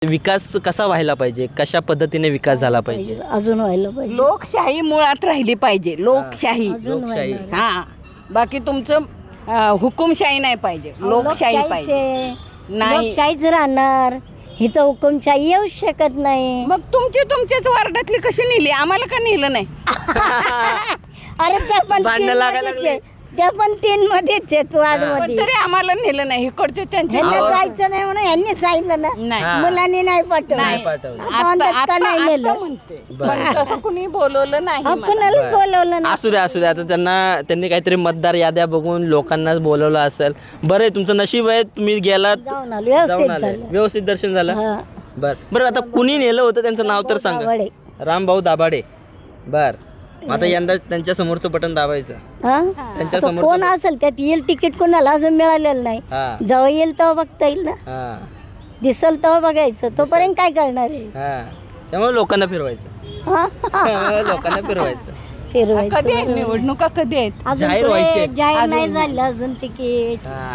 विकास कसा व्हायला पाहिजे, कशा पद्धतीने विकास झाला पाहिजे? अजून व्हायला पाहिजे. लोकशाही मुळात राहिली पाहिजे. लोकशाही. अजून लोकशाही. व्हायला. हा बाकी तुमचं हुकुमशाही नाही पाहिजे. लोकशाही पाहिजे. लोकशाहीच नाही. लोकशाहीच राहणार. इथं हुकुमशाही येऊ शकत नाही. मग तुमच्याच वार्डातली कशी नेली, आम्हाला का नेलं नाही? अरे त्या पण भांडणं तीन लागायला मध्येच आहे. त्या पण 3 मध्येच आहेत पण वार्डमध्ये. तरी आम्हाला नेलं नाही. इकडचे त्यांच्या ह्यांना जायचं नाही म्हणून यांनी सांगितलं ना. नाही. हा. मुलांनी नाही पाठवलं. नाही पाठवलं. आता नाही नेलं. म्हणते पण तसं कुणी बोलवलं नाही मला. कुणालाच बोलवलं नाही. असू द्या आता त्यांनी काहीतरी मतदार याद्या बघून लोकांनाच बोलवलं असेल. बरं आहे, तुमचं नशीब आहे, तुम्ही गेलात, जाऊन आलो व्यवस्थित जाऊन आले, झालं. व्यवस्थित दर्शन झालं. हा. बरं आता कुणी नेलं होतं त्यांचं नाव तर सांगा. दाभाडे. रामभाऊ दाभाडे. आता यंदा त्यांच्या समोरचं बटन दाबायचं. हा? त्यांच्या आता समोर कोण असेल त्यात येईल तिकीट कोणाला अजून मिळालेलं नाही. हा जेव्हा येईल तेव्हा बघता येईल ना. हा दिसल तेव्हा बघायचं. तोपर्यंत काय करणार आहे? हा त्यामुळे लोकांना फिरवायचं. हा? लोकांना फिरवायचं. कधी आहेत फिरवायचं. निवडणुका, कधी आहेत? अजून जाहीर पुढे व्हायचे. जाहीर नाही झालं अजून तिकीट. हा